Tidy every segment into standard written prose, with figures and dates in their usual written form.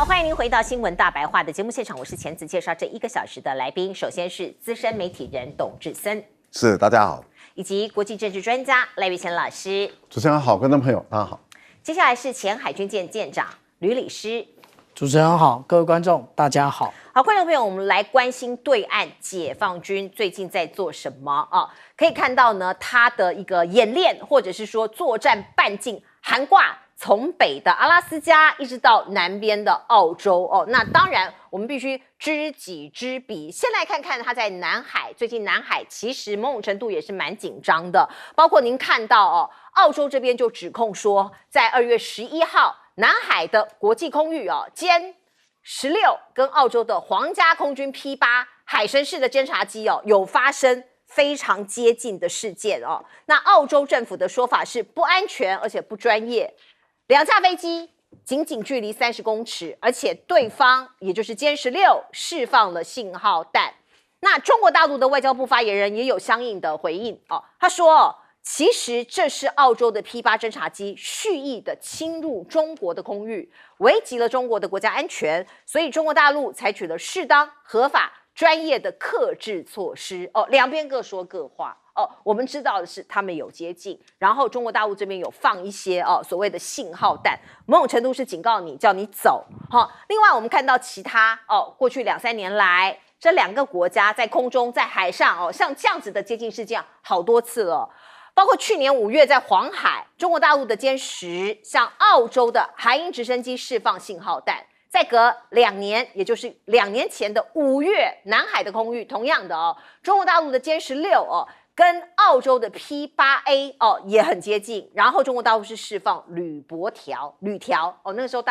好，欢迎您回到新闻大白话的节目现场，我是钱子，介绍这1个小时的来宾。首先是资深媒体人董志森，是大家好，以及国际政治专家赖岳乾老师。主持人好，观众朋友大家好。接下来是前海军舰舰长吕礼师。主持人好，各位观众大家好。好，观众朋友，我们来关心对岸解放军最近在做什么啊？可以看到呢，他的一个演练，或者是说作战半径涵挂从北的阿拉斯加一直到南边的澳洲哦。那当然，我们必须知己知彼。先来看看他在南海，最近南海其实某种程度也是蛮紧张的，包括您看到哦，澳洲这边就指控说，在2月11号。南海的国际空域歼16跟澳洲的皇家空军 P8海神式的侦察机有发生非常接近的事件哦。那澳洲政府的说法是不安全而且不专业，2架飞机仅距离30公尺，而且对方也就是歼16释放了信号弹。那中国大陆的外交部发言人也有相应的回应哦，他说其实这是澳洲的 P8 侦察机蓄意的侵入中国的空域，危及了中国的国家安全，所以中国大陆采取了适当、合法、专业的克制措施。两边各说各话。我们知道的是他们有接近，然后中国大陆这边有放一些所谓的信号弹，某种程度是警告你，叫你走。另外我们看到其他过去2-3年来，这2个国家在空中、在海上像这样子的接近事件好多次了。包括去年5月在黄海，中国大陆的歼10向澳洲的海鹰直升机释放信号弹，再隔2年，也就是2年前的5月，南海的空域同样的中国大陆的歼16跟澳洲的 P8A 也很接近，然后中国大陆是释放铝条那个时候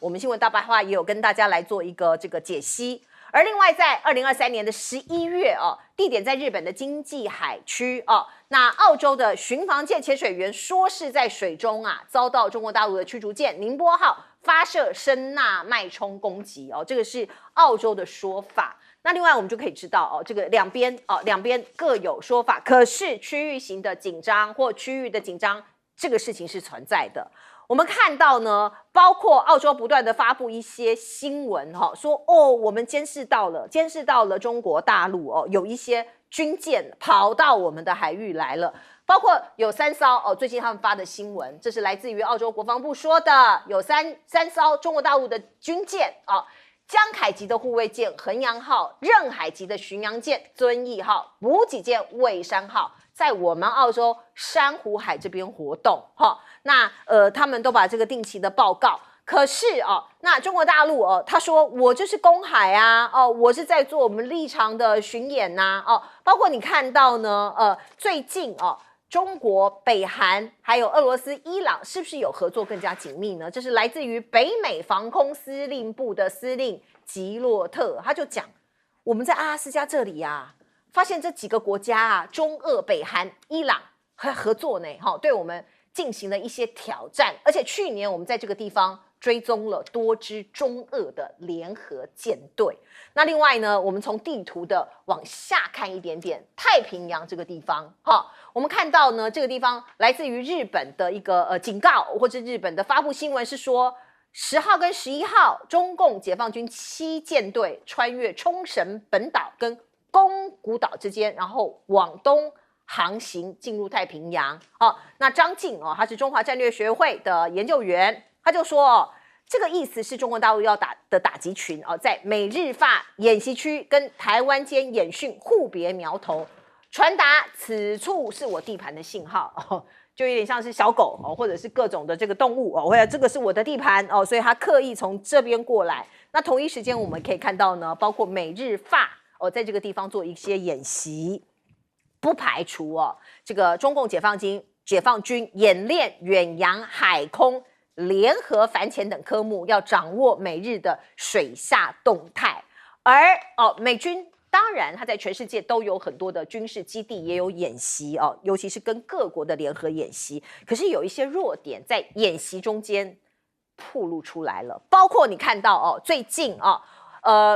我们新闻大白话也有跟大家来做一个这个解析。而另外在2023年的11月地点在日本的经济海区那澳洲的巡防舰潜水员说是在水中遭到中国大陆的驱逐舰宁波号发射声呐脉冲攻击这个是澳洲的说法。那另外我们就可以知道这个两边各有说法，可是区域型的紧张或区域的紧张这个事情是存在的。我们看到呢，包括澳洲不断的发布一些新闻说我们监视到了中国大陆有一些军舰跑到我们的海域来了，包括有3艘最近他们发的新闻，这是来自于澳洲国防部说的，有三艘中国大陆的军舰江海级的护卫舰衡阳号、任海级的巡洋舰遵义号、补给舰蔚山号在我们澳洲珊瑚海这边活动那他们都把这个定期的报告。可是那中国大陆他说我就是公海我是在做我们立场的巡演包括你看到呢最近中国、北韩还有俄罗斯、伊朗是不是有合作更加紧密呢？这是来自于北美防空司令部的司令吉洛特，他就讲我们在阿拉斯加这里发现这几个国家中俄、北韩、伊朗还合作呢对我们进行了一些挑战，而且去年我们在这个地方追踪了多支中俄的联合舰队。那另外呢，我们从地图的往下看一点点，太平洋这个地方我们看到呢，这个地方来自于日本的一个警告，或者日本的发布新闻是说10号跟11号，中共解放军7舰队穿越冲绳本岛跟宫古岛之间，然后往东航行进入太平洋那张晋他是中华战略学会的研究员，他就说这个意思是中国大陆要打的打击群在美日法演习区跟台湾间演训互别苗头，传达此处是我地盘的信号就有点像是小狗或者是各种的这个动物或者这个是我的地盘所以他刻意从这边过来。那同一时间我们可以看到呢，包括美日法在这个地方做一些演习，不排除这个中共解放军演练远洋海空联合反潜等科目，要掌握美日的水下动态。而美军当然他在全世界都有很多的军事基地，也有演习尤其是跟各国的联合演习，可是有一些弱点在演习中间暴露出来了，包括你看到最近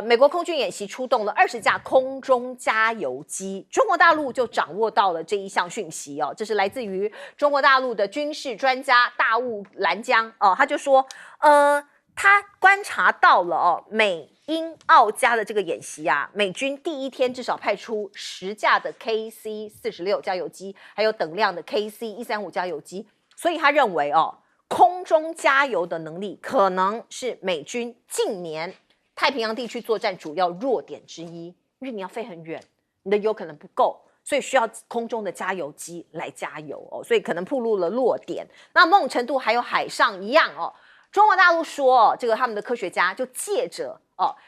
美国空军演习出动了20架空中加油机，中国大陆就掌握到了这一项讯息这是来自于中国大陆的军事专家大雾兰江他就说他观察到了美英澳加的这个演习啊，美军第一天至少派出10架的 KC-46加油机，还有等量的 KC-135加油机，所以他认为空中加油的能力可能是美军近年太平洋地区作战主要弱点之一，因为你要飞很远，你的油可能不够，所以需要空中的加油机来加油所以可能暴露了弱点。那某种程度还有海上一样中国大陆说这个他们的科学家就借着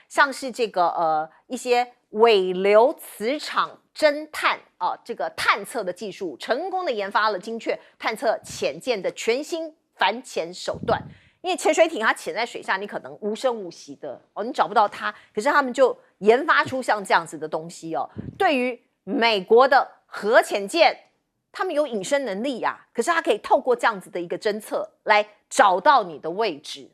像是这个一些尾流磁场侦探这个探测的技术，成功的研发了精确探测潜舰的全新反潜手段。因为潜水艇它潜在水下，你可能无声无息的你找不到它，可是他们就研发出像这样子的东西对于美国的核潜舰，他们有隐身能力可是它可以透过这样子的一个侦测来找到你的位置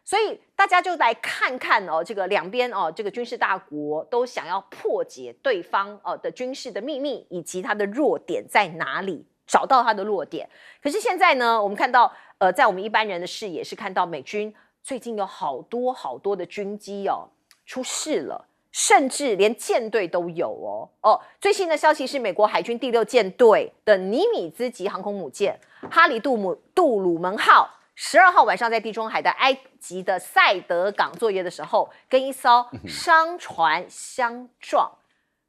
所以大家就来看看这个两边这个军事大国都想要破解对方的军事的秘密以及它的弱点在哪里，找到它的弱点。可是现在呢，我们看到在我们一般人的视野是看到美军最近有好多的军机出事了。甚至连舰队都有最新的消息是，美国海军第6舰队的尼米兹级航空母舰哈里杜鲁门号12号晚上在地中海的埃及的塞德港作业的时候，跟一艘商船相撞。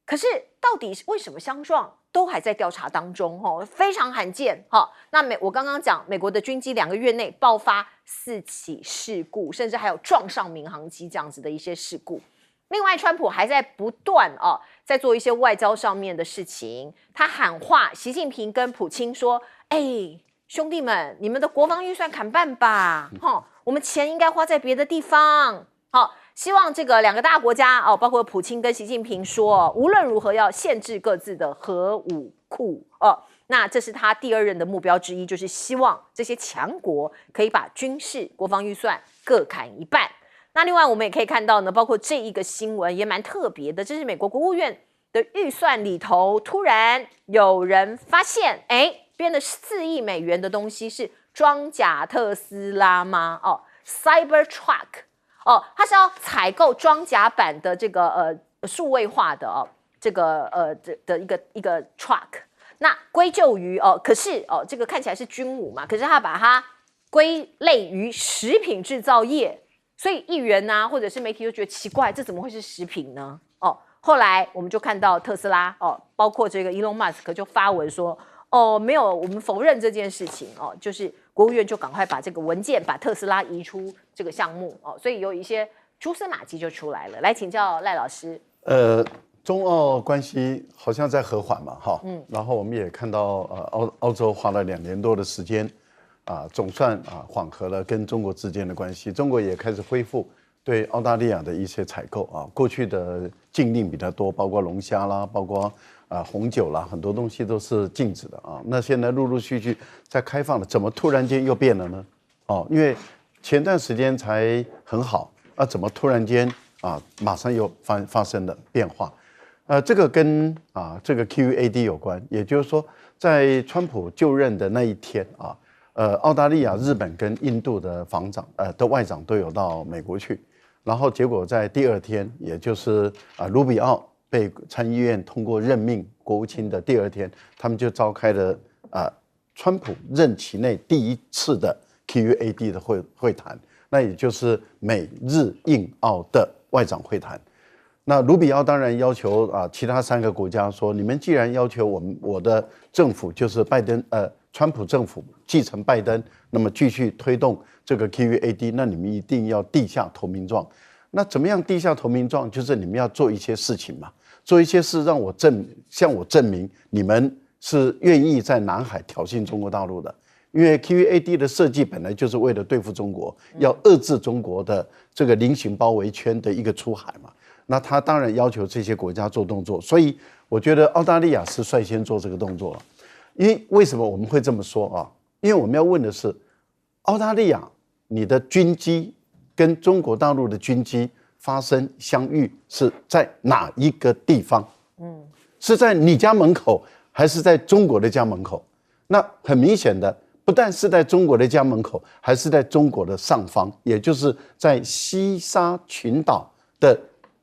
可是到底为什么相撞，都还在调查当中非常罕见那我刚刚讲，美国的军机2个月内爆发4起事故，甚至还有撞上民航机这样子的一些事故。另外，川普还在不断在做一些外交上面的事情。他喊话习近平跟普京说：“兄弟们，你们的国防预算砍半吧，我们钱应该花在别的地方。”希望这个2个大国家包括普京跟习近平说，无论如何要限制各自的核武库那这是他第2任的目标之一，就是希望这些强国可以把军事国防预算各砍一半。那另外我们也可以看到呢，包括这一个新闻也蛮特别的，这是美国国务院的预算里头，突然有人发现，编了4亿美元的东西是装甲特斯拉吗？Cybertruck它是要采购装甲版的这个数位化的这个的一个 truck。那归咎于可是这个看起来是军武嘛，可是他把它归类于食品制造业。所以议员或者是媒体就觉得奇怪，这怎么会是食品呢？后来我们就看到特斯拉包括这个 Elon Musk 就发文说没有，我们否认这件事情就是国务院就赶快把这个文件把特斯拉移出这个项目所以有一些蛛丝马迹就出来了。来请教赖老师。中澳关系好像在和缓嘛然后我们也看到澳洲花了2年多的时间。总算缓和了跟中国之间的关系，中国也开始恢复对澳大利亚的一些采购过去的禁令比较多，包括龙虾啦，包括红酒啦，很多东西都是禁止的那现在陆陆续续在开放了，怎么突然间又变了呢？因为前段时间才很好怎么突然间马上又发生了变化？这个跟这个 QUAD 有关，也就是说，在川普就任的那一天澳大利亚、日本跟印度的的外长都有到美国去，然后结果在第2天，也就是卢比奥被参议院通过任命国务卿的第2天，他们就召开了川普任期内第1次的 QUAD 的会谈，那也就是美日印澳的外长会谈。那卢比奥当然要求其他3个国家说，你们既然要求我的政府就是川普政府继承拜登，那么继续推动这个 QUAD， 那你们一定要递下投名状。那怎么样递下投名状？就是你们要做一些事情嘛，做一些事向我证明你们是愿意在南海挑衅中国大陆的。因为 QUAD 的设计本来就是为了对付中国，要遏制中国的这个菱形包围圈的一个出海嘛。那他当然要求这些国家做动作，所以我觉得澳大利亚是率先做这个动作了。为什么我们会这么说因为我们要问的是，澳大利亚你的军机跟中国大陆的军机发生相遇是在哪一个地方？是在你家门口还是在中国的家门口？那很明显的，不但是在中国的家门口，还是在中国的上方，也就是在西沙群岛的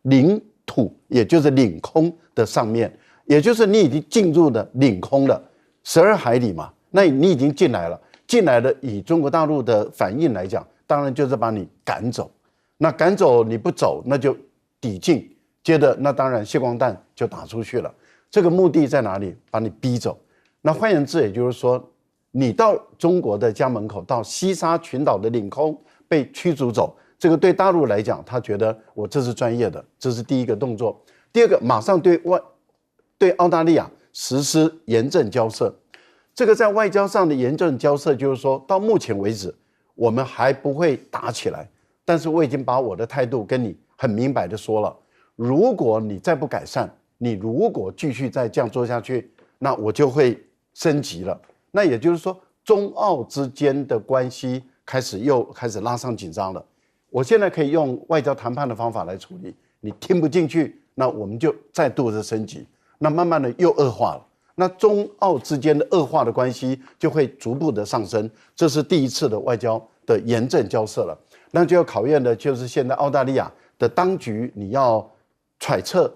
领土，也就是领空的上面，也就是你已经进入了领空了，12海里嘛，那你已经进来了。进来了，以中国大陆的反应来讲，当然就是把你赶走。那赶走你不走，那就抵近，接着那当然谢光弹就打出去了。这个目的在哪里？把你逼走。那换言之，也就是说，你到中国的家门口，到西沙群岛的领空被驱逐走，这个对大陆来讲，他觉得我这是专业的，这是第一个动作。第二个，马上对澳大利亚实施严正交涉。这个在外交上的严正交涉，就是说到目前为止，我们还不会打起来，但是我已经把我的态度跟你很明白的说了。如果你再不改善，你如果继续再这样做下去，那我就会升级了。那也就是说，中澳之间的关系又开始拉上紧张了。我现在可以用外交谈判的方法来处理，你听不进去，那我们就再度的升级，那慢慢的又恶化了。那中澳之间的恶化的关系就会逐步的上升，这是第一次的外交的严正交涉了。那就要考验的就是现在澳大利亚的当局，你要揣测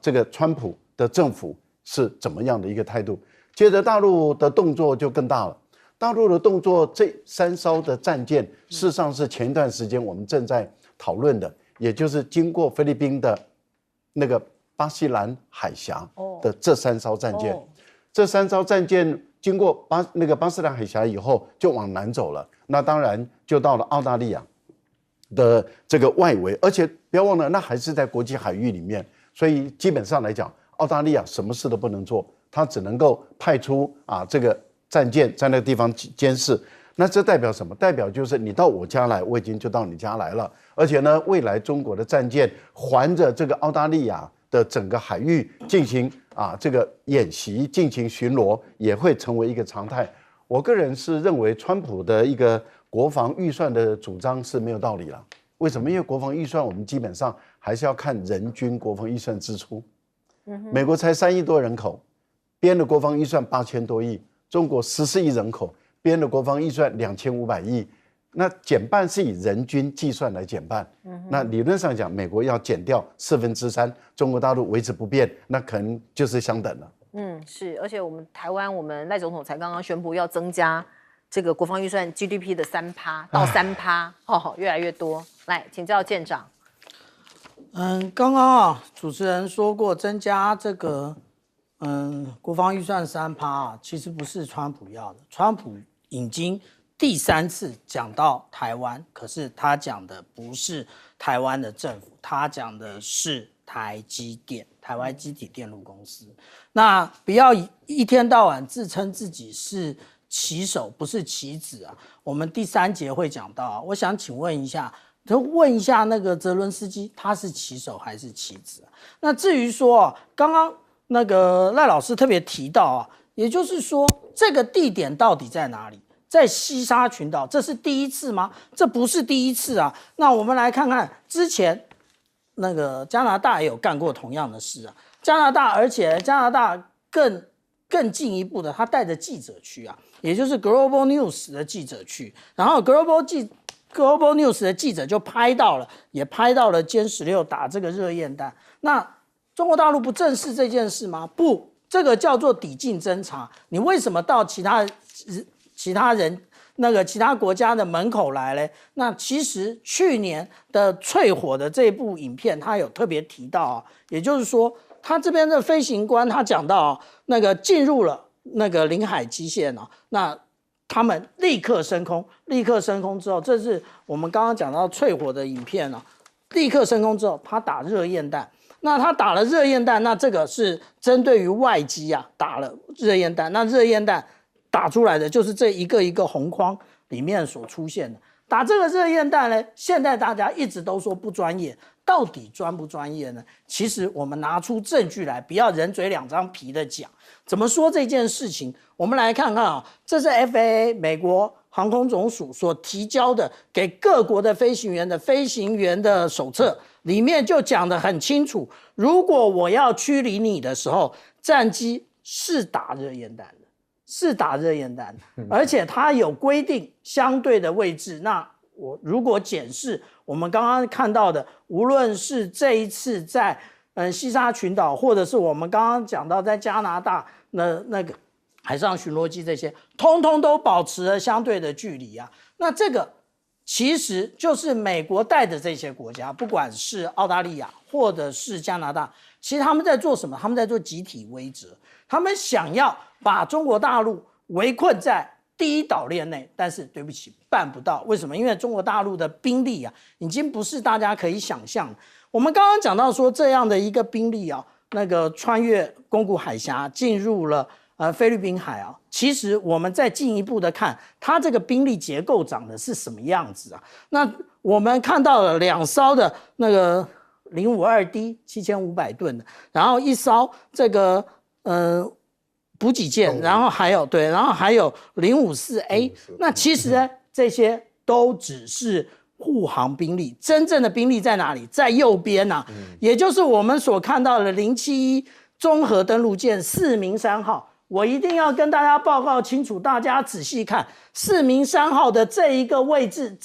这个川普的政府是怎么样的一个态度。接着大陆的动作就更大了，大陆的动作这3艘的战舰，事实上是前一段时间我们正在讨论的，也就是经过菲律宾的那个巴西兰海峡的这3艘战舰。这3艘战舰经过巴士兰海峡以后，就往南走了。那当然就到了澳大利亚的这个外围，而且不要忘了，那还是在国际海域里面。所以基本上来讲，澳大利亚什么事都不能做，它只能够派出这个战舰在那个地方监视。那这代表什么？代表就是你到我家来，我已经就到你家来了。而且呢，未来中国的战舰环着这个澳大利亚的整个海域进行这个演习，进行巡逻，也会成为一个常态。我个人是认为，川普的一个国防预算的主张是没有道理了。为什么？因为国防预算我们基本上还是要看人均国防预算支出。美国才3亿多人口，编的国防预算8000多亿；中国14亿人口，编的国防预算2500亿。那减半是以人均计算来减半，那理论上讲，美国要减掉3/4，中国大陆维持不变，那可能就是相等了。是，而且我们台湾，我们赖总统才刚刚宣布要增加这个国防预算 GDP 的3%到3%，越来越多。来，请教舰长。刚刚主持人说过增加这个国防预算3%，其实不是川普要的，川普已经第3次讲到台湾，可是他讲的不是台湾的政府，他讲的是台积电，台湾基体电路公司。那不要一天到晚自称自己是棋手，不是棋子啊。我们第3节会讲到我想请问一下，那个泽伦斯基，他是棋手还是棋子？那至于说刚刚那个赖老师特别提到也就是说这个地点到底在哪里？在西沙群岛，这是第一次吗？这不是第一次啊。那我们来看看之前那个加拿大也有干过同样的事啊。而且加拿大更进一步的，他带着记者去也就是 Global News 的记者去，然后 Global News 的记者就也拍到了歼16打这个热焰弹。那中国大陆不正视这件事吗？不，这个叫做抵近侦察。你为什么到其他国家的门口来嘞？那其实去年的淬火的这部影片，他有特别提到也就是说，他这边的飞行官他讲到那个进入了那个领海基线那他们立刻升空之后，这是我们刚刚讲到淬火的影片立刻升空之后，他打热焰弹。那他打了热焰弹，那这个是针对于外机打了热焰弹。那热焰弹打出来的就是这一个红框里面所出现的。打这个热焰弹呢，现在大家一直都说不专业，到底专不专业呢？其实我们拿出证据来，不要人嘴2张皮的讲。怎么说这件事情？我们来看看这是 FAA 美国航空总署所提交的给各国的飞行员的手册，里面就讲得很清楚，如果我要驱离你的时候，战机是打热焰弹的，是打热烟弹，而且它有规定相对的位置。那我如果检视我们刚刚看到的，无论是这一次在西沙群岛，或者是我们刚刚讲到在加拿大那个海上巡逻机这些，通通都保持了相对的距离啊。那这个其实就是美国带的这些国家，不管是澳大利亚或者是加拿大，其实他们在做什么？他们在做集体威慑，他们想要把中国大陆围困在第一岛链内，但是对不起，办不到。为什么？因为中国大陆的兵力啊，已经不是大家可以想象的。我们刚刚讲到说，这样的一个兵力啊，那个穿越宫古海峡进入了菲律宾海啊，其实我们再进一步的看，它这个兵力结构长的是什么样子啊？那我们看到了2艘的那个052D 7500吨的，然后1艘这个补给舰，然后还有054A， 那其实呢，这些都只是护航兵力，真正的兵力在哪里？在右边啊，也就是我们所看到的071综合登陆舰4名3号。我一定要跟大家报告清楚，大家仔细看4名3号的这一个位置，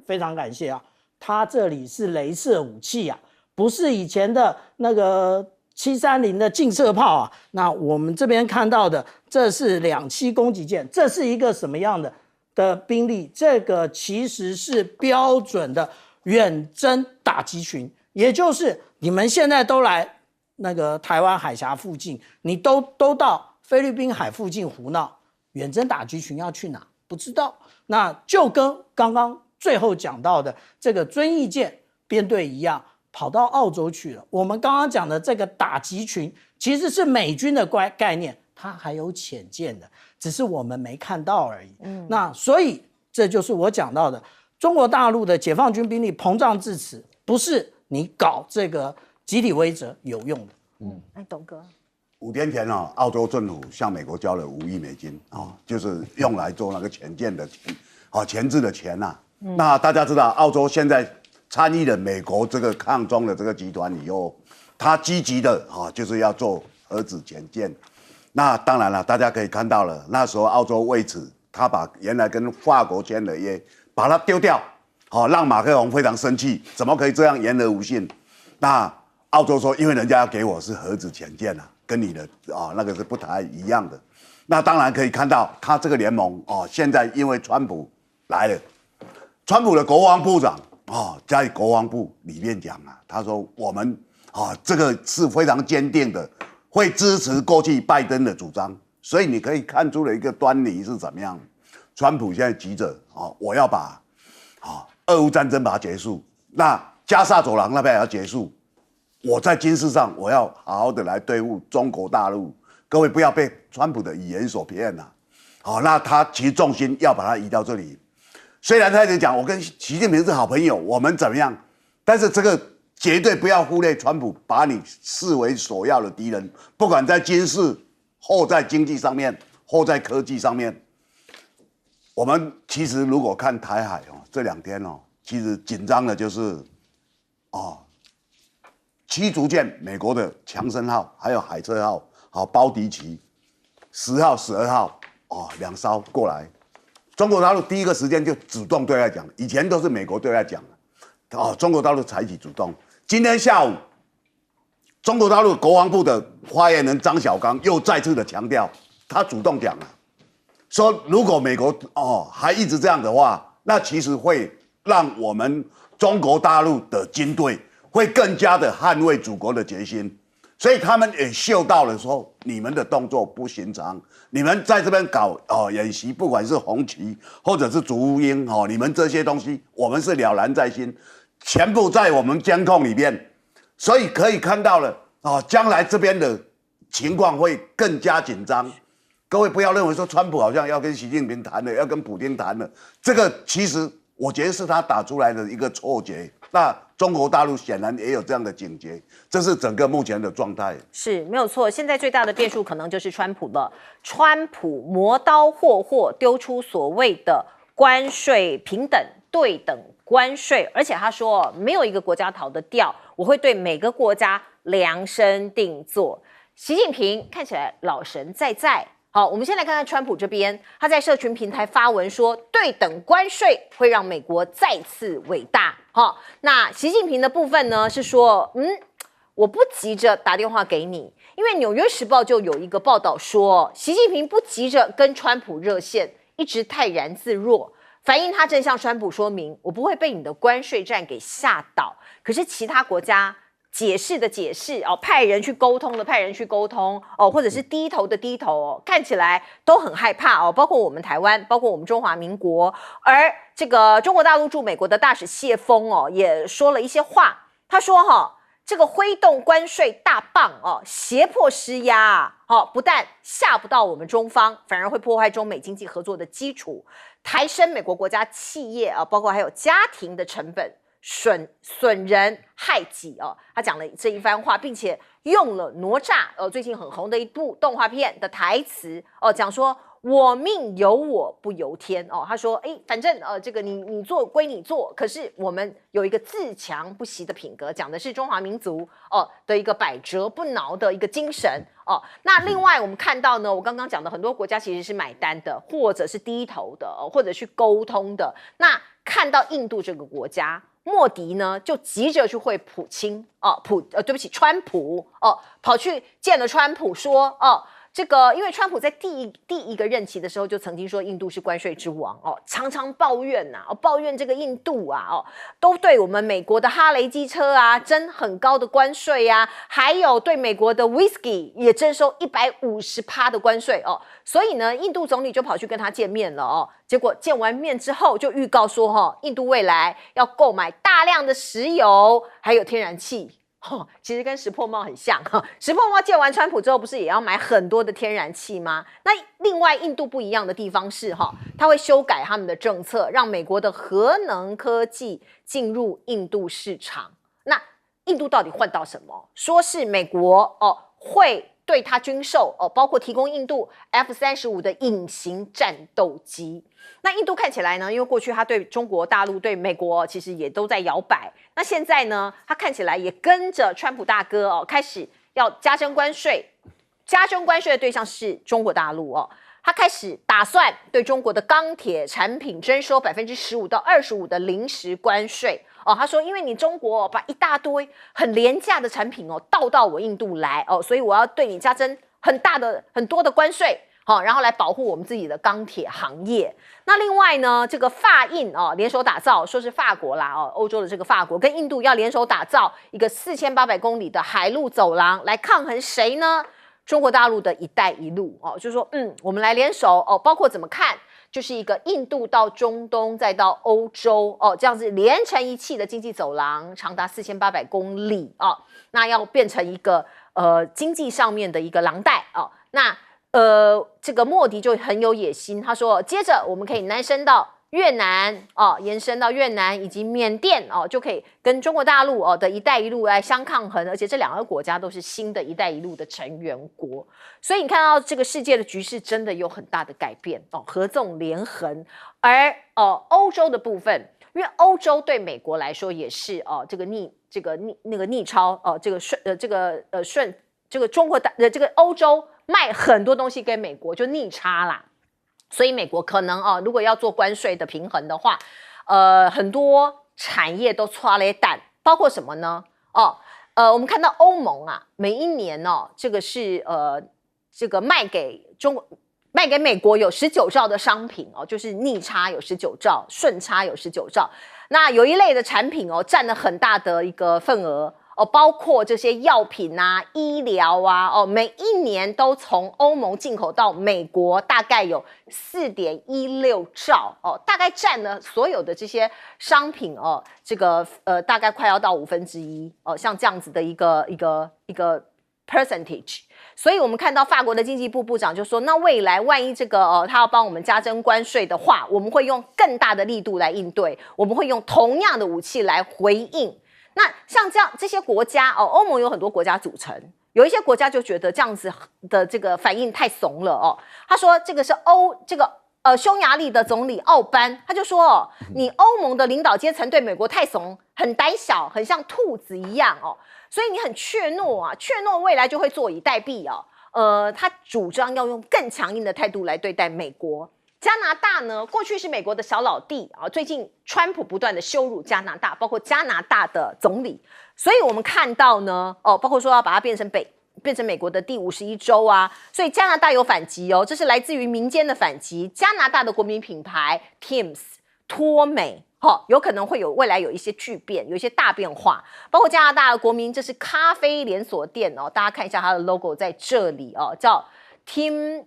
非常感谢啊，它这里是雷射武器啊，不是以前的那个730的近射炮啊。那我们这边看到的，这是2栖攻击舰，这是一个什么样的兵力？这个其实是标准的远征打击群，也就是你们现在都来那个台湾海峡附近，你都到菲律宾海附近胡闹，远征打击群要去哪？不知道。那就跟刚刚最后讲到的这个遵义舰编队一样，跑到澳洲去了。我们刚刚讲的这个打击群其实是美军的概念，它还有潜舰的，只是我们没看到而已。那所以这就是我讲到的，中国大陆的解放军兵力膨胀至此，不是你搞这个集体威慑有用的。董哥5天前啊，澳洲政府向美国交了5亿美金啊，就是用来做那个潜舰的钱，前置的钱呐。那大家知道，澳洲现在参与了美国这个抗中的这个集团以后，他积极的就是要做核子潜舰。那当然了，大家可以看到了，那时候澳洲为此，他把原来跟法国签的约把它丢掉，让马克龙非常生气，怎么可以这样言而无信？那澳洲说，因为人家要给我是核子潜舰啊，跟你的那个是不太一样的。那当然可以看到，他这个联盟现在因为川普来了，川普的国防部长在国防部里面讲啊，他说我们这个是非常坚定的，会支持过去拜登的主张。所以你可以看出了一个端倪是怎么样。川普现在急着我要把俄乌战争把它结束，那加沙走廊那边也要结束。我在军事上，我要好好的来对付中国大陆。各位不要被川普的语言所骗了。那他其实重心要把它移到这里。虽然他一直讲我跟习近平是好朋友，我们怎么样，但是这个绝对不要忽略川普把你视为首要的敌人，不管在军事或在经济上面，或在科技上面。我们其实如果看台海这2天其实紧张的就是驱逐舰美国的强森号，还有海彻号，包迪奇10号、12号2艘过来。中国大陆第一个时间就主动对外讲，以前都是美国对外讲中国大陆采取主动。今天下午，中国大陆国防部的发言人张小刚又再次的强调，他主动讲了，说如果美国还一直这样的话，那其实会让我们中国大陆的军队会更加的捍卫祖国的决心。所以他们也嗅到了说你们的动作不寻常，你们在这边搞演习，不管是红旗或者是竹鹰你们这些东西我们是了然在心，全部在我们监控里面。所以可以看到了将来这边的情况会更加紧张。各位不要认为说川普好像要跟习近平谈了，要跟普丁谈了，这个其实我觉得是他打出来的一个错觉。那中国大陆显然也有这样的警觉，这是整个目前的状态。是没有错，现在最大的变数可能就是川普了。川普磨刀霍霍，丢出所谓的关税平等、对等关税，而且他说没有一个国家逃得掉，我会对每个国家量身定做。习近平看起来老神在在，好，我们先来看看川普这边，他在社群平台发文说，对等关税会让美国再次伟大。好，那习近平的部分呢是说，我不急着打电话给你，因为《纽约时报》就有一个报道说，习近平不急着跟川普热线，一直泰然自若，反映他正向川普说明，我不会被你的关税战给吓倒。可是其他国家解释的解释哦，派人去沟通的派人去沟通哦，或者是低头的低头哦，看起来都很害怕哦。包括我们台湾，包括我们中华民国，而这个中国大陆驻美国的大使谢峰哦，也说了一些话。他说这个挥动关税大棒哦，胁迫施压不但吓不到我们中方，反而会破坏中美经济合作的基础，抬升美国国家企业包括还有家庭的成本。损人害己他讲了这一番话，并且用了哪吒最近很红的一部动画片的台词讲说我命由我不由天他说反正这个你做归你做，可是我们有一个自强不息的品格，讲的是中华民族的一个百折不挠的一个精神那另外我们看到呢，我刚刚讲的很多国家其实是买单的，或者是低头的或者去沟通的。那看到印度这个国家，莫迪呢就急着去会普京川普跑去见了川普说这个因为川普在第一个任期的时候就曾经说印度是关税之王常常抱怨抱怨这个印度都对我们美国的哈雷机车征很高的关税还有对美国的 whisky 也征收150%的关税所以呢印度总理就跑去跟他见面了结果见完面之后就预告说印度未来要购买大量的石油还有天然气其实跟石破茂很像石破茂见完川普之后不是也要买很多的天然气吗？那另外印度不一样的地方是他会修改他们的政策，让美国的核能科技进入印度市场。那印度到底换到什么？说是美国会对他军售包括提供印度 F-35的隐形战斗机。那印度看起来呢，因为过去他对中国大陆对美国其实也都在摇摆，那现在呢他看起来也跟着川普大哥开始要加征关税，加征关税的对象是中国大陆他开始打算对中国的钢铁产品征收15%到25%的临时关税他说因为你中国把一大堆很廉价的产品倒到我印度来所以我要对你加征很多的关税然后来保护我们自己的钢铁行业。那另外呢，这个法印联手打造，说是法国啦欧洲的这个法国跟印度要联手打造一个4800公里的海陆走廊，来抗衡谁呢？中国大陆的一带一路就是说我们来联手包括怎么看，就是一个印度到中东再到欧洲这样子连成一气的经济走廊，长达4800公里那要变成一个经济上面的一个廊带那这个莫迪就很有野心，他说接着我们可以延伸到越南延伸到越南以及缅甸就可以跟中国大陆的一带一路来相抗衡，而且这两个国家都是新的一带一路的成员国，所以你看到这个世界的局势真的有很大的改变合纵连横。而欧洲的部分，因为欧洲对美国来说也是逆超这个中国的这个欧洲卖很多东西给美国就逆差啦，所以美国可能如果要做关税的平衡的话很多产业都抓了蛋，包括什么呢我们看到欧盟每一年这个是这个卖给美国有19兆的商品就是逆差有19兆，顺差有19兆。那有一类的产品占了很大的一个份额包括这些药品医疗每一年都从欧盟进口到美国大概有4.16兆大概占了所有的这些商品这个大概快要到1/5像这样子的一个 percentage。所以我们看到法国的经济部部长就说，那未来万一这个他要帮我们加征关税的话，我们会用更大的力度来应对，我们会用同样的武器来回应。那像这些国家欧盟有很多国家组成，有一些国家就觉得这样子的这个反应太怂了他说这个是匈牙利的总理奥班，他就说你欧盟的领导阶层对美国太怂，很胆小，很像兔子一样所以你很怯懦怯懦未来就会坐以待毙他主张要用更强硬的态度来对待美国。加拿大呢，过去是美国的小老弟啊，最近川普不断的羞辱加拿大，包括加拿大的总理，所以我们看到呢，包括说要把它变成美国的第51州啊，所以加拿大有反击哦，这是来自于民间的反击。加拿大的国民品牌 Teams 脱美，有可能会未来有一些巨變，有一些大变化。包括加拿大的国民，这是咖啡连锁店哦，大家看一下它的 logo 在这里哦，叫 Tim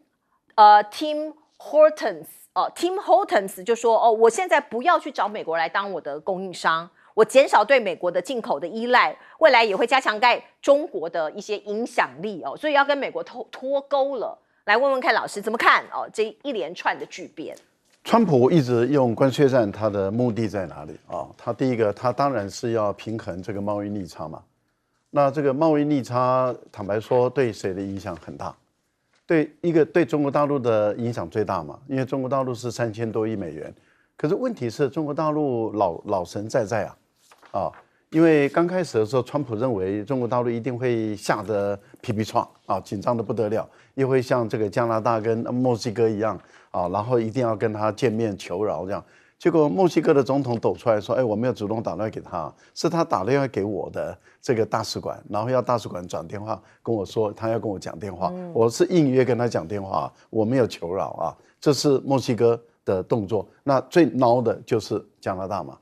Hortons Tim Hortons 就说我现在不要去找美国来当我的供应商，我减少对美国的进口的依赖，未来也会加强在中国的一些影响力哦，所以要跟美国脱钩了。来问问看老师怎么看这一连串的巨变。川普一直用关税战，他的目的在哪里啊？他第一个，他当然是要平衡这个贸易逆差嘛。那这个贸易逆差，坦白说，对谁的影响很大？对中国大陆的影响最大嘛，因为中国大陆是3000多亿美元。可是问题是中国大陆老神在啊，因为刚开始的时候，川普认为中国大陆一定会吓得皮皮剉啊，紧张的不得了，又会像这个加拿大跟墨西哥一样啊，然后一定要跟他见面求饶这样。结果墨西哥的总统抖出来说：“我没有主动打电话给他，是他打电话给我的这个大使馆，然后要大使馆转电话跟我说，他要跟我讲电话，我是应约跟他讲电话，我没有求饶啊。”这是墨西哥的动作。那最孬的就是加拿大嘛。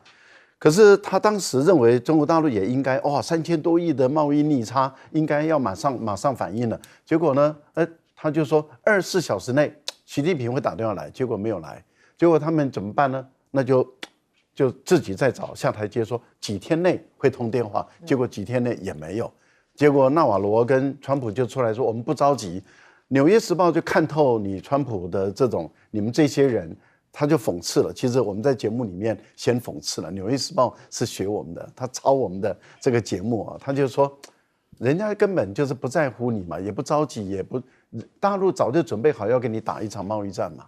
可是他当时认为中国大陆也应该3000多亿的贸易逆差应该要马上反应了。结果呢，他就说24小时内习近平会打电话来，结果没有来。结果他们怎么办呢？那就自己再找下台阶，说几天内会通电话，结果几天内也没有。结果纳瓦罗跟川普就出来说，我们不着急。纽约时报就看透你川普的这种你们这些人，他就讽刺了。其实我们在节目里面先讽刺了，纽约时报是学我们的，他抄我们的这个节目啊，他就说人家根本就是不在乎你嘛，也不着急，也不大陆早就准备好要跟你打一场贸易战嘛，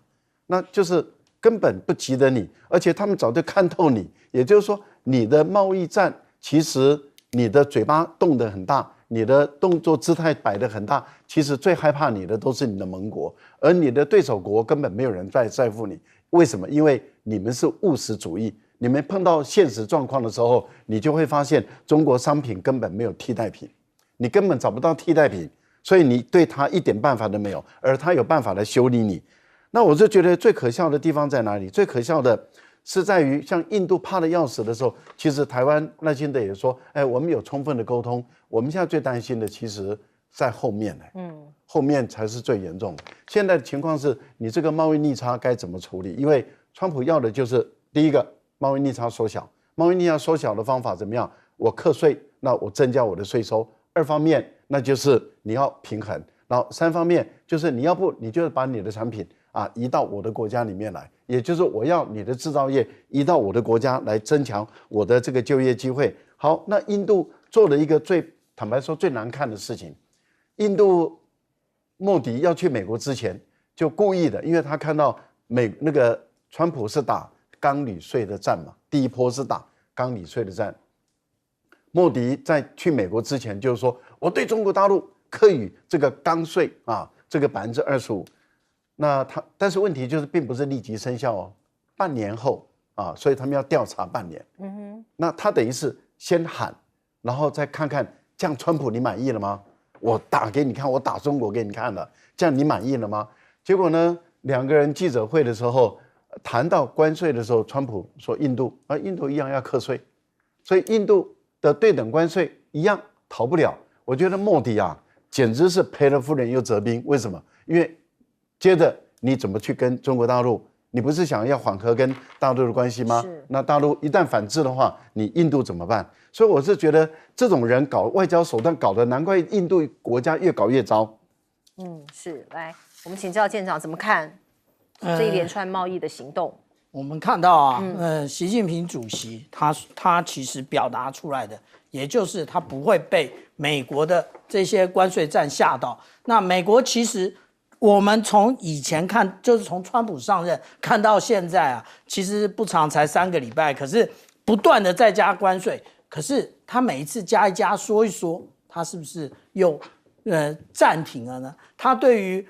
那就是根本不急得你，而且他们早就看透你，也就是说，你的贸易战其实你的嘴巴动得很大，你的动作姿态摆得很大，其实最害怕你的都是你的盟国，而你的对手国根本没有人在乎你。为什么？因为你们是务实主义，你们碰到现实状况的时候，你就会发现中国商品根本没有替代品，你根本找不到替代品，所以你对他一点办法都没有，而他有办法来修理你。那我就觉得最可笑的地方在哪里？最可笑的是在于，像印度怕得要死的时候，其实台湾赖清德也说，我们有充分的沟通。我们现在最担心的，其实在后面后面才是最严重的。现在的情况是，你这个贸易逆差该怎么处理？因为川普要的就是第一个，贸易逆差缩小。贸易逆差缩小的方法怎么样？我课税，那我增加我的税收。二方面，那就是你要平衡。然后三方面就是你要不你就把你的产品移到我的国家里面来，也就是我要你的制造业移到我的国家来，增强我的这个就业机会。好，那印度做了一个坦白说最难看的事情。印度莫迪要去美国之前就故意的，因为他看到那个川普是打钢铝税的战嘛，第一波是打钢铝税的战。莫迪在去美国之前就是说，我对中国大陆课予这个钢税这个25%。那但是问题就是并不是立即生效半年后所以他们要调查半年。那他等于是先喊，然后再看看这样川普你满意了吗？我打给你看，我打中国给你看了，这样你满意了吗？结果呢，两个人记者会的时候谈到关税的时候，川普说印度一样要课税，所以印度的对等关税一样逃不了。我觉得莫迪简直是赔了夫人又折兵。为什么？因为接着你怎么去跟中国大陆？你不是想要缓和跟大陆的关系吗？那大陆一旦反制的话，你印度怎么办？所以我是觉得这种人搞外交手段搞得，难怪印度国家越搞越糟。是。来，我们请教舰长怎么看这一连串贸易的行动？我们看到习近平主席他其实表达出来的，也就是他不会被美国的这些关税战吓到。那美国其实我们从以前看，就是从川普上任看到现在其实不长，才3个礼拜，可是不断的在加关税。可是他每一次加一加，说一说，他是不是又暂停了呢？他对于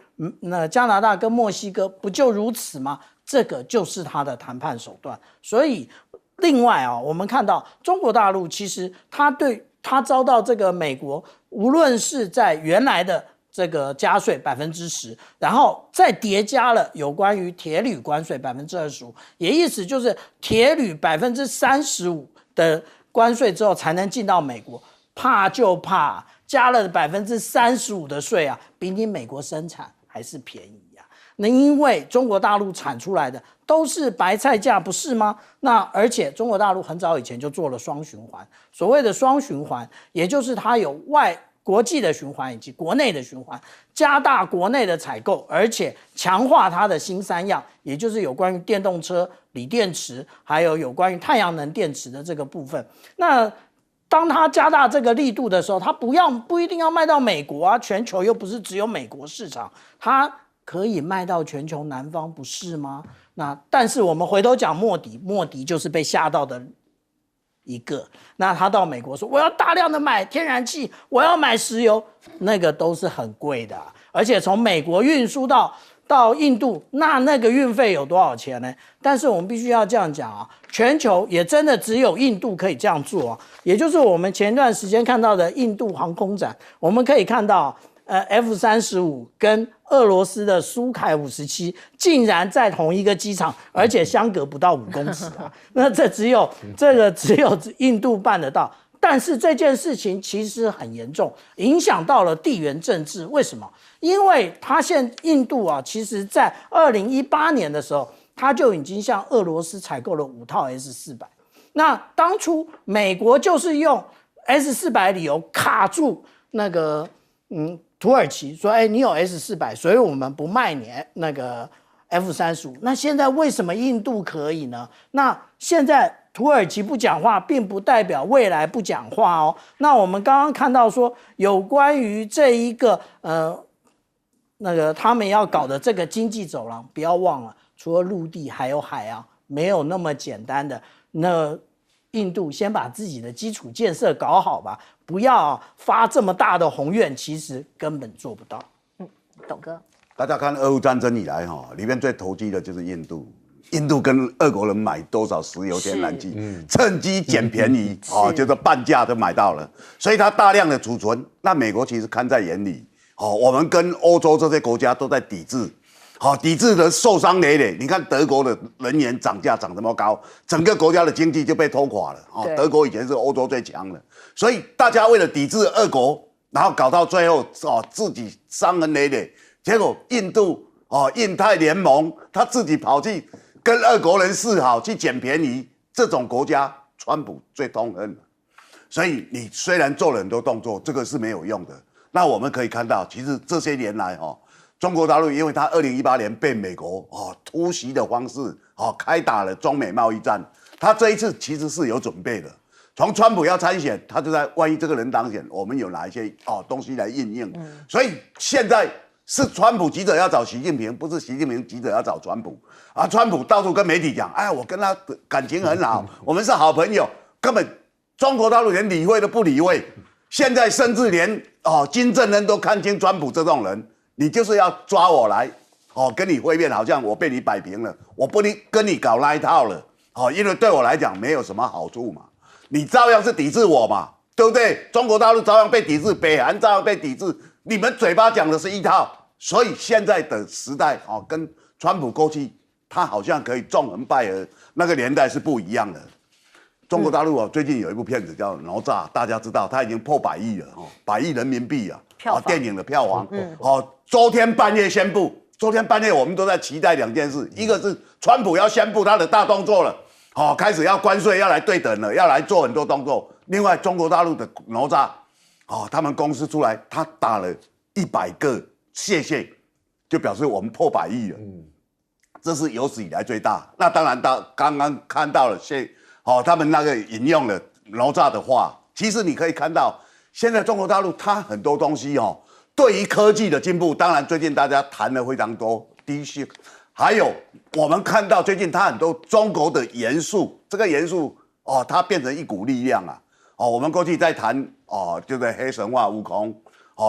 加拿大跟墨西哥不就如此吗？这个就是他的谈判手段。所以另外啊，我们看到中国大陆其实他遭到这个美国，无论是在原来的这个加税10%，然后再叠加了有关于铁铝关税25%，也意思就是铁铝35%的关税之后才能进到美国。怕就怕加了35%的税啊，比你美国生产还是便宜啊。那因为中国大陆产出来的都是白菜价，不是吗？那而且中国大陆很早以前就做了双循环，所谓的双循环，也就是它有国际的循环以及国内的循环，加大国内的采购，而且强化它的新三样，也就是有关于电动车、锂电池，还有关于太阳能电池的这个部分。那当他加大这个力度的时候，他不一定要卖到美国啊，全球又不是只有美国市场，他可以卖到全球南方，不是吗？那但是我们回头讲莫迪就是被吓到的一个。那他到美国说我要大量的买天然气，我要买石油，那个都是很贵的，而且从美国运输到印度，那个运费有多少钱呢？但是我们必须要这样讲啊，全球也真的只有印度可以这样做啊，也就是我们前段时间看到的印度航空展，我们可以看到F-35跟俄罗斯的苏凯57竟然在同一个机场，而且相隔不到5公尺啊，那只有印度办得到。但是这件事情其实很严重，影响到了地缘政治。为什么？因为印度啊，其实在2018年的时候，他就已经向俄罗斯采购了5套 S-400。那当初美国就是用 S-400 理由卡住那个土耳其，说你有 S-400，所以我们不卖你那个 F-35。那现在为什么印度可以呢？那现在土耳其不讲话，并不代表未来不讲话哦。那我们刚刚看到说，有关于这一个他们要搞的这个经济走廊，不要忘了，除了陆地还有海啊，没有那么简单的。那印度先把自己的基础建设搞好吧，不要发这么大的宏愿，其实根本做不到。董哥，大家看俄乌战争以来里面最投机的就是印度。印度跟俄国人买多少石油天然气，趁机捡便宜就是半价就买到了，所以它大量的储存。那美国其实看在眼里，我们跟欧洲这些国家都在抵制，抵制的受伤累累。你看德国的能源涨价涨这么高，整个国家的经济就被拖垮了。德国以前是欧洲最强的，所以大家为了抵制俄国，然后搞到最后自己伤痕累累。结果印度印太联盟他自己跑去跟俄国人示好，去捡便宜，这种国家川普最痛恨了。所以你虽然做了很多动作，这个是没有用的。那我们可以看到，其实这些年来中国大陆因为他2018年被美国突袭的方式开打了中美贸易战，他这一次其实是有准备的。从川普要参选，他就在万一这个人当选，我们有哪一些东西来应用。所以现在是川普急着要找习近平，不是习近平急着要找川普。川普到处跟媒体讲，我跟他感情很好，我们是好朋友，根本中国大陆连理会都不理会。现在甚至连金正恩都看清川普这种人，你就是要抓我来跟你会面，好像我被你摆平了，我不跟你搞那一套了因为对我来讲没有什么好处嘛，你照样是抵制我嘛，对不对？中国大陆照样被抵制，北韩照样被抵制，你们嘴巴讲的是一套，所以现在的时代跟川普过去他好像可以纵横捭阖，那个年代是不一样的。中国大陆最近有一部片子叫《哪吒》，大家知道他已经破100亿了，100亿人民币电影的票房。昨天半夜宣布，昨天半夜我们都在期待2件事，一个是川普要宣布他的大动作了，开始要关税要来对等了，要来做很多动作。另外，中国大陆的哪吒，他们公司出来，他打了100个谢谢，就表示我们破100亿了。这是有史以来最大。那当然，刚刚看到了他们那个引用了哪吒的话，其实你可以看到，现在中国大陆它很多东西对于科技的进步，当然最近大家谈了非常多，第一些，还有我们看到最近它很多中国的元素，这个元素它变成一股力量啊。我们过去在谈就是黑神话悟空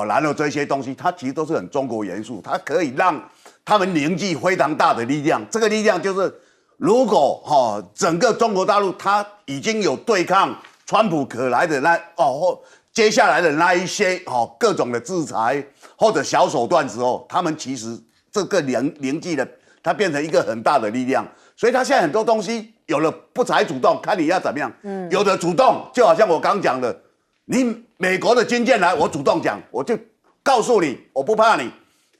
然后这些东西，它其实都是很中国元素，它可以让他们凝聚非常大的力量。这个力量就是，如果整个中国大陆它已经有对抗川普可来的或接下来的那一些各种的制裁或者小手段之后，他们其实这个凝聚了，它变成一个很大的力量。所以它现在很多东西有了不采主动，看你要怎么样。有的主动，就好像我刚讲的。你美国的军舰来，我主动讲，我就告诉你，我不怕你。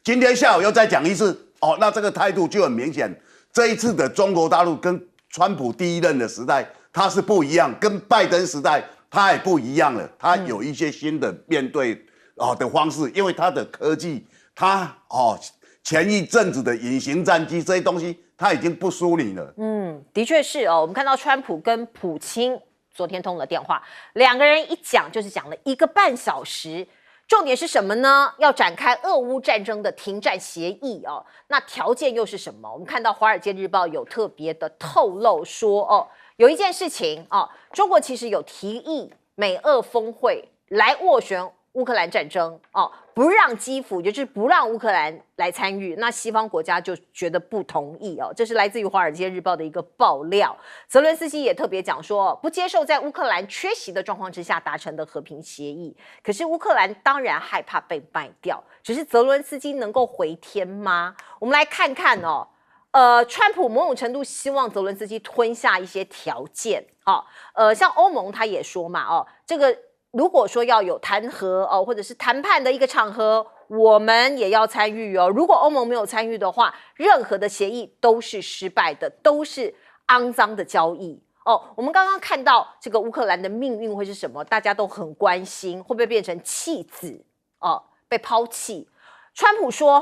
今天下午又再讲一次，那这个态度就很明显。这一次的中国大陆跟川普第一任的时代，它是不一样，跟拜登时代它也不一样了。它有一些新的面对的方式，因为它的科技，它前一阵子的隐形战机这些东西，它已经不输你了。的确是我们看到川普跟普京昨天通了电话，两个人一讲就是讲了1个半小时。重点是什么呢？要展开俄乌战争的停战协议那条件又是什么？我们看到《华尔街日报》有特别的透露说有一件事情中国其实有提议美俄峰会来斡旋乌克兰战争不让基辅，就是不让乌克兰来参与，那西方国家就觉得不同意这是来自于《华尔街日报》的一个爆料。泽伦斯基也特别讲说，不接受在乌克兰缺席的状况之下达成的和平协议。可是乌克兰当然害怕被卖掉，只是泽伦斯基能够回天吗？我们来看看川普某种程度希望泽伦斯基吞下一些条件像欧盟他也说嘛这个。如果说要有谈和或者是谈判的一个场合，我们也要参与如果欧盟没有参与的话，任何的协议都是失败的，都是肮脏的交易我们刚刚看到这个乌克兰的命运会是什么，大家都很关心，会不会变成弃子被抛弃？川普说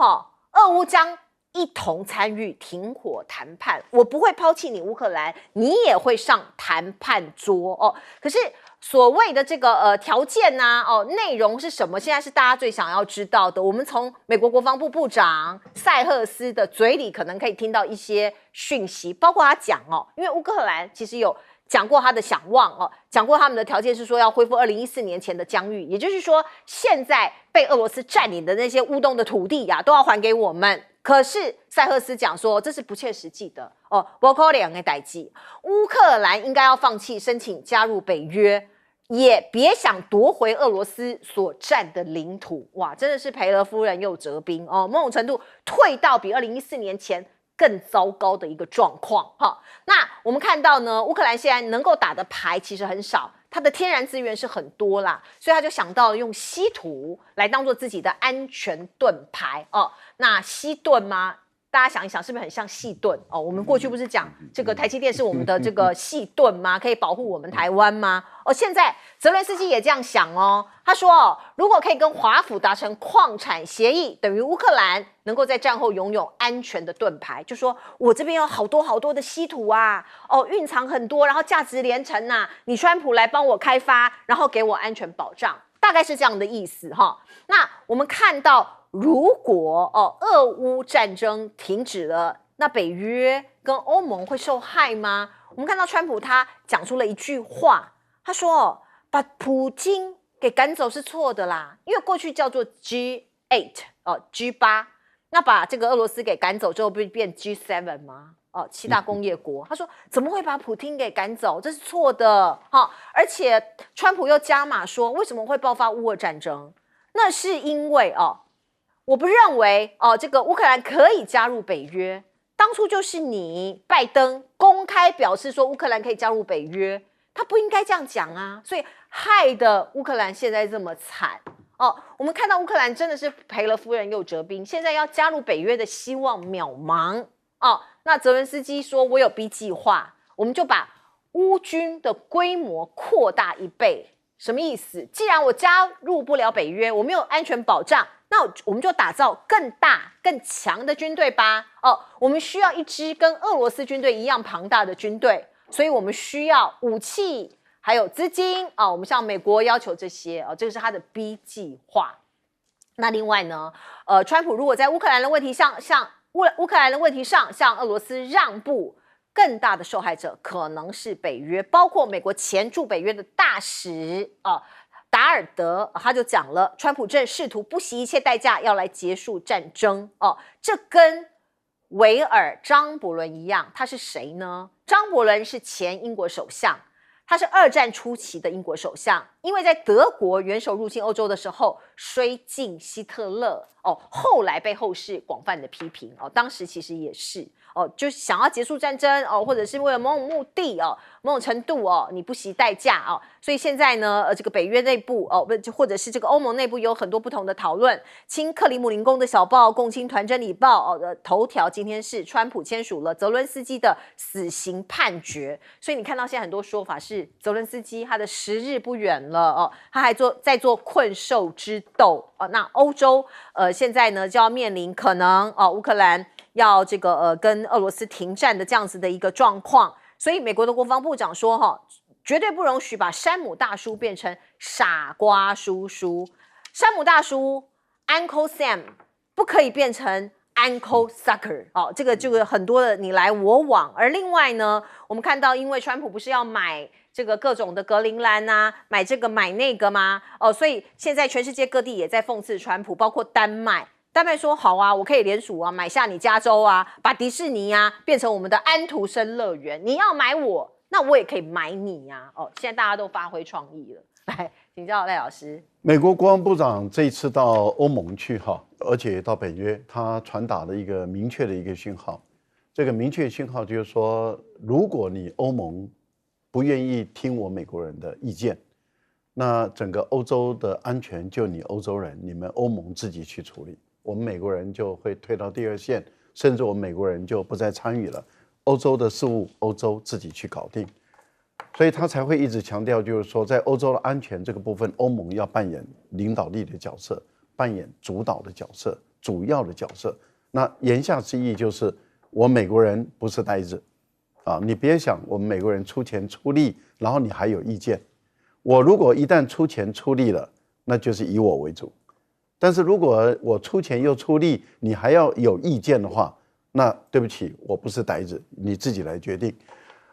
俄乌将一同参与停火谈判，我不会抛弃你乌克兰，你也会上谈判桌可是所谓的这个条件内容是什么？现在是大家最想要知道的。我们从美国国防部部长塞赫斯的嘴里可能可以听到一些讯息，包括他讲因为乌克兰其实有讲过他的想望讲过他们的条件是说要恢复2014年前的疆域，也就是说现在被俄罗斯占领的那些乌东的土地都要还给我们。可是塞赫斯讲说这是不切实际的不可能的代志，乌克兰应该要放弃申请加入北约，也别想夺回俄罗斯所占的领土。哇，真的是赔了夫人又折兵某种程度退到比2014年前更糟糕的一个状况那我们看到呢，乌克兰现在能够打的牌其实很少，它的天然资源是很多啦，所以他就想到用稀土来当做自己的安全盾牌那稀盾吗？大家想一想，是不是很像细盾我们过去不是讲这个台积电是我们的这个细盾吗？可以保护我们台湾吗？现在泽伦斯基也这样想他说如果可以跟华府达成矿产协议，等于乌克兰能够在战后拥有安全的盾牌，就说我这边有好多好多的稀土蕴藏很多，然后价值连城你川普来帮我开发，然后给我安全保障，大概是这样的意思那我们看到如果俄乌战争停止了，那北约跟欧盟会受害吗？我们看到川普他讲出了一句话，他说把普京给赶走是错的啦，因为过去叫做 G8 G8，那把这个俄罗斯给赶走之后不是变 G7 吗？7大工业国，他说怎么会把普丁给赶走？这是错的而且川普又加码说，为什么会爆发乌俄战争？那是因为我不认为这个乌克兰可以加入北约，当初就是你拜登公开表示说乌克兰可以加入北约，他不应该这样讲所以害得乌克兰现在这么惨我们看到乌克兰真的是赔了夫人又折兵，现在要加入北约的希望渺茫那泽伦斯基说我有 B 计划，我们就把乌军的规模扩大1倍。什么意思？既然我加入不了北约，我没有安全保障，那我们就打造更大更强的军队吧我们需要一支跟俄罗斯军队一样庞大的军队，所以我们需要武器还有资金我们向美国要求这些这个是他的 B 计划。那另外呢川普如果在乌克兰的问题上向俄罗斯让步，更大的受害者可能是北约，包括美国前驻北约的大使达尔德他就讲了，川普正试图不惜一切代价要来结束战争哦。这跟维尔张伯伦一样，他是谁呢？张伯伦是前英国首相，他是2战初期的英国首相，因为在德国元首入侵欧洲的时候衰尽希特勒哦，后来被后世广泛的批评哦，当时其实也是。哦，就想要结束战争哦，或者是为了某种目的哦，某种程度哦，你不惜代价哦，所以现在呢，这个北约内部哦，或者是这个欧盟内部有很多不同的讨论。亲克里姆林宫的小报《共青团真理报》哦的头条今天是川普签署了泽伦斯基的死刑判决，所以你看到现在很多说法是泽伦斯基他的时日不远了哦，他还在做困兽之斗哦。那欧洲现在呢就要面临可能乌克兰要这个跟俄罗斯停战的这样子的一个状况，所以美国的国防部长说绝对不容许把山姆大叔变成傻瓜叔叔，山姆大叔 Uncle Sam 不可以变成 Uncle Sucker 哦，这个很多的你来我往。而另外呢，我们看到因为川普不是要买这个各种的格陵兰啊，买这个买那个吗？哦，所以现在全世界各地也在讽刺川普，包括丹麦。丹麦说好啊，我可以联署啊，买下你加州啊，把迪士尼啊变成我们的安徒生乐园。你要买我，那我也可以买你呀。哦，现在大家都发挥创意了。来，请教赖老师。美国国防部长这一次到欧盟去而且到北约，他传达了一个明确的一个讯号。这个明确讯号就是说，如果你欧盟不愿意听我美国人的意见，那整个欧洲的安全就你欧洲人，你们欧盟自己去处理。我们美国人就会退到第2线，甚至我们美国人就不再参与了。欧洲的事务，欧洲自己去搞定。所以他才会一直强调，就是说，在欧洲的安全这个部分，欧盟要扮演领导力的角色，扮演主导的角色，主要的角色。那言下之意就是，我美国人不是呆子啊！你别想我们美国人出钱出力，然后你还有意见。我如果一旦出钱出力了，那就是以我为主。但是如果我出钱又出力，你还要有意见的话，那对不起，我不是呆子，你自己来决定。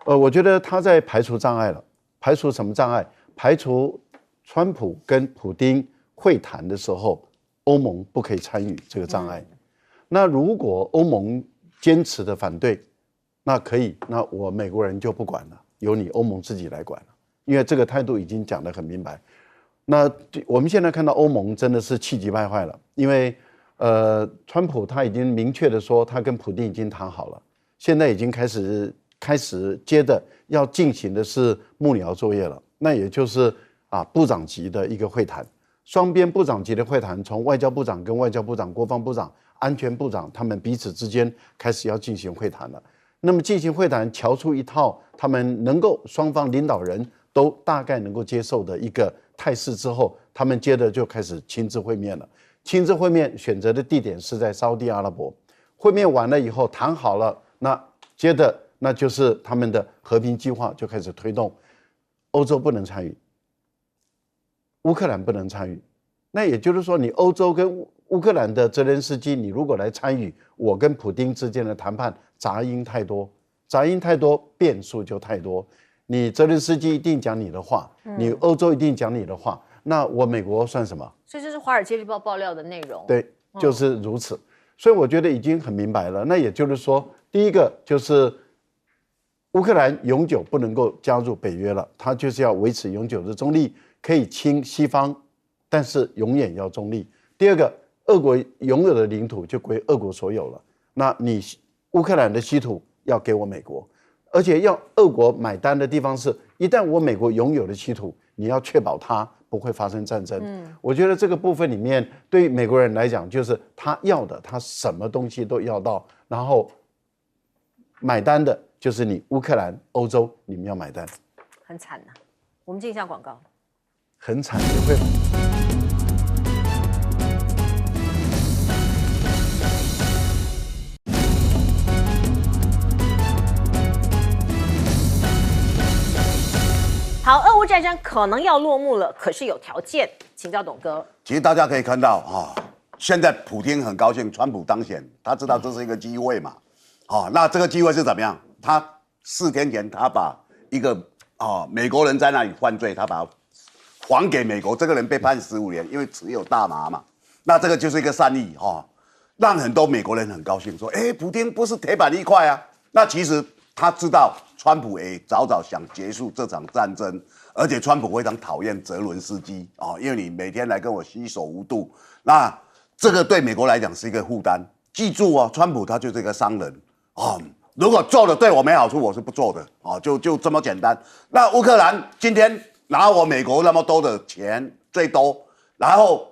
我觉得他在排除障碍了。排除什么障碍？排除川普跟普丁会谈的时候，欧盟不可以参与这个障碍。那如果欧盟坚持的反对，那可以，那我美国人就不管了，由你欧盟自己来管了，因为这个态度已经讲得很明白。那我们现在看到欧盟真的是气急败坏了，因为川普他已经明确的说他跟普丁已经谈好了，现在已经开始接着要进行的是幕僚作业了，那也就是部长级的一个会谈，双边部长级的会谈，从外交部长跟外交部长、国防部长、安全部长他们彼此之间开始要进行会谈了。那么进行会谈，瞧出一套他们能够双方领导人都大概能够接受的一个态势之后，他们接着就开始亲自会面了。亲自会面选择的地点是在沙地阿拉伯。会面完了以后谈好了，那接着那就是他们的和平计划就开始推动。欧洲不能参与，乌克兰不能参与。那也就是说，你欧洲跟乌克兰的泽连斯基，你如果来参与我跟普丁之间的谈判，杂音太多，变数就太多。你泽连斯基一定讲你的话，你欧洲一定讲你的话，那我美国算什么？所以这是《华尔街日报》爆料的内容。对，就是如此。所以我觉得已经很明白了。那也就是说，第一个就是乌克兰永久不能够加入北约了，他就是要维持永久的中立，可以亲西方，但是永远要中立。第二个，俄国拥有的领土就归俄国所有了，那你乌克兰的稀土要给我美国。而且要俄国买单的地方是，一旦我美国拥有的稀土，你要确保它不会发生战争。我觉得这个部分里面，对于美国人来讲，就是他要的，他什么东西都要到，然后买单的就是你乌克兰、欧洲，你们要买单。很惨呐。我们进一下广告。很惨也会。好，俄乌战争可能要落幕了，可是有条件，请教董哥。其实大家可以看到现在普丁很高兴，川普当选，他知道这是一个机会嘛。那这个机会是怎么样？他4天前他把一个美国人在那里犯罪，他把他还给美国。这个人被判15年，因为持有大麻嘛。那这个就是一个善意让很多美国人很高兴，说：“哎，普丁不是铁板一块啊。”那其实他知道川普也早早想结束这场战争，而且川普非常讨厌泽伦斯基因为你每天来跟我携手无度，那这个对美国来讲是一个负担。记住川普他就是一个商人如果做的对我没好处，我是不做的就这么简单。那乌克兰今天拿我美国那么多的钱最多，然后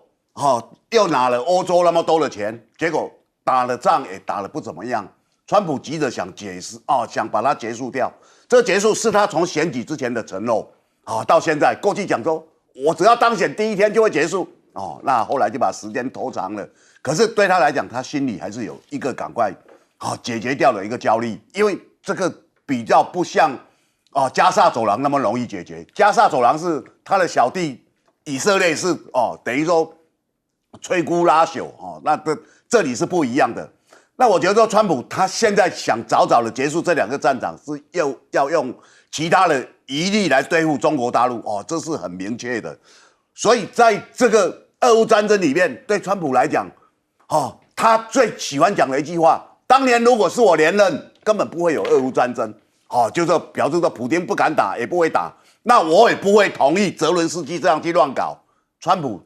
又拿了欧洲那么多的钱，结果打了仗也打得不怎么样。川普急着想解释想把它结束掉。这结束是他从选举之前的承诺到现在，过去讲说我只要当选第一天就会结束那后来就把时间拖长了。可是对他来讲，他心里还是有一个赶快解决掉的一个焦虑，因为这个比较不像加萨走廊那么容易解决。加萨走廊是他的小弟以色列是等于说摧枯拉朽那这里是不一样的。那我觉得说川普他现在想早早的结束这2个战场，是要用其他的余力来对付中国大陆这是很明确的。所以在这个俄乌战争里面，对川普来讲他最喜欢讲的一句话：当年如果是我连任，根本不会有俄乌战争就是表示说普丁不敢打，也不会打，那我也不会同意泽伦斯基这样去乱搞。川普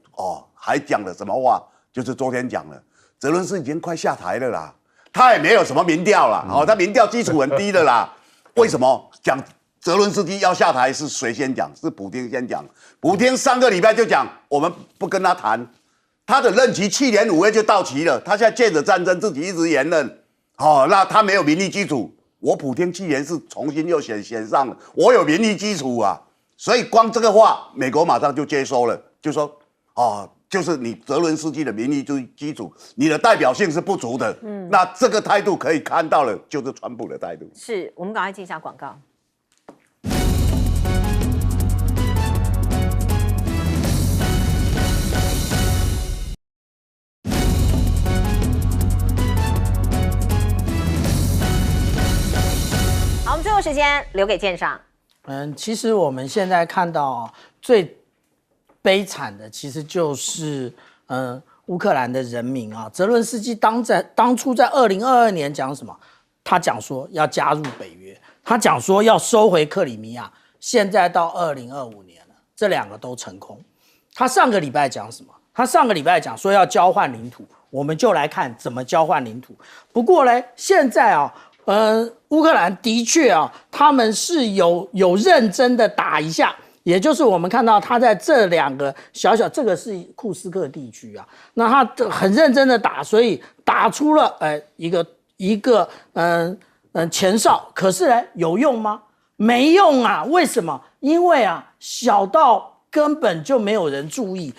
还讲了什么话？就是昨天讲了，泽伦斯基已经快下台了啦，他也没有什么民调啦他民调基础很低的啦。为什么讲泽伦斯基要下台是谁先讲？是普丁先讲。普丁上个礼拜就讲我们不跟他谈，他的任期去年5月就到期了，他现在借着战争自己一直延任那他没有民意基础。我普丁去年是重新又选上了，我有民意基础啊。所以光这个话，美国马上就接收了，就说就是你泽伦斯基的民意基础，你的代表性是不足的。那这个态度可以看到了，就是川普的态度。是我们赶快进一下广告。好，我们最后时间留给舰长。其实我们现在看到最悲惨的，其实就是乌克兰的人民泽伦斯基当初在2022年讲什么？他讲说要加入北约，他讲说要收回克里米亚。现在到2025年了，这2个都成空。他上个礼拜讲什么？他上个礼拜讲说要交换领土，我们就来看怎么交换领土。不过呢，现在乌克兰的确他们是有认真的打一下，也就是我们看到他在这2个这个是库斯克地区那他很认真的打，所以打出了一个前哨。可是呢，有用吗？没用啊！为什么？因为小到根本就没有人注意。